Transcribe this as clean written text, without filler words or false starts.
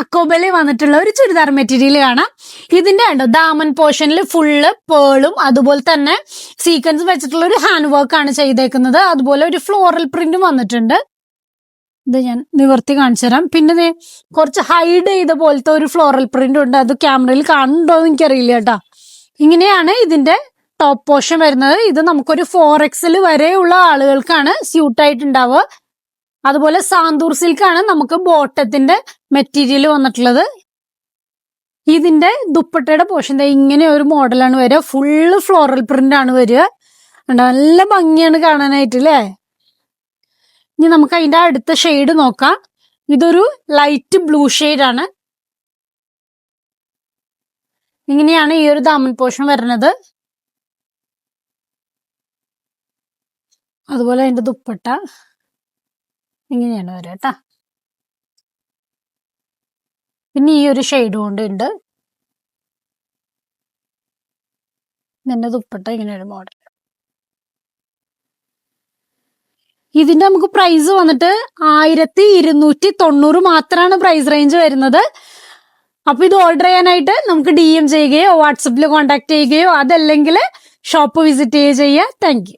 അക്കോബയില് വന്നിട്ടുള്ള ഒരു ചുരിദാർ മെറ്റീരിയൽ കാണാം. ഇതിന്റെ ഉണ്ടോ ദാമൻ പോർഷനിൽ ഫുള്ള് പേളും അതുപോലെ തന്നെ സീക്വൻസ് വെച്ചിട്ടുള്ള ഒരു ഹാൻഡ് വർക്ക് ആണ് ചെയ്തേക്കുന്നത്. അതുപോലെ ഒരു ഫ്ലോറൽ പ്രിന്റും വന്നിട്ടുണ്ട്. ഇത് ഞാൻ നിവർത്തി കാണിച്ചു തരാം. പിന്നെ കുറച്ച് ഹൈഡ് ചെയ്ത പോലത്തെ ഒരു ഫ്ലോറൽ പ്രിന്റ് ഉണ്ട്. അത് ക്യാമറയിൽ കാണുന്നുണ്ടോ എന്ന് എനിക്കറിയില്ല കേട്ടോ. ഇങ്ങനെയാണ് ഇതിന്റെ ടോപ്പ് പോർഷൻ വരുന്നത്. ഇത് നമുക്കൊരു 4XL വരെയുള്ള ആളുകൾക്കാണ് സ്യൂട്ട് ആയിട്ടുണ്ടാവുക. അതുപോലെ സാന്തൂർ സിൽക്കാണ് നമുക്ക് ബോട്ടത്തിന്റെ മെറ്റീരിയൽ വന്നിട്ടുള്ളത്. ഇതിന്റെ ദുപ്പട്ടയുടെ പോർഷൻ ഇങ്ങനെ ഒരു മോഡലാണ് വരിക. ഫുള്ള് ഫ്ലോറൽ പ്രിന്റ് ആണ് വരിക. നല്ല ഭംഗിയാണ് കാണാനായിട്ട് അല്ലേ. ഇനി നമുക്ക് അതിന്റെ അടുത്ത ഷെയ്ഡ് നോക്കാം. ഇതൊരു ലൈറ്റ് ബ്ലൂ ഷെയ്ഡാണ്. ഇങ്ങനെയാണ് ഈ ഒരു ദാമൻ പോർഷൻ വരുന്നത്. അതുപോലെ അതിന്റെ ദുപ്പട്ട ഇങ്ങനെയാണ് വരിക കേട്ടാ. പിന്നെ ഈ ഒരു ഷെയ്ഡ് കൊണ്ട് ഉണ്ട്. ഇതിന്റെ ദുപ്പട്ട ഇങ്ങനെ ഒരു മോഡൽ. ഇതിന്റെ നമുക്ക് പ്രൈസ് വന്നിട്ട് 1290 മാത്രമാണ് പ്രൈസ് റേഞ്ച് വരുന്നത്. അപ്പൊ ഇത് ഓർഡർ ചെയ്യാനായിട്ട് നമുക്ക് DM ചെയ്യുകയോ വാട്സപ്പിൽ കോൺടാക്ട് ചെയ്യുകയോ അതല്ലെങ്കിൽ ഷോപ്പ് വിസിറ്റ് ചെയ്യുകയോ ചെയ്യാം. Thank you.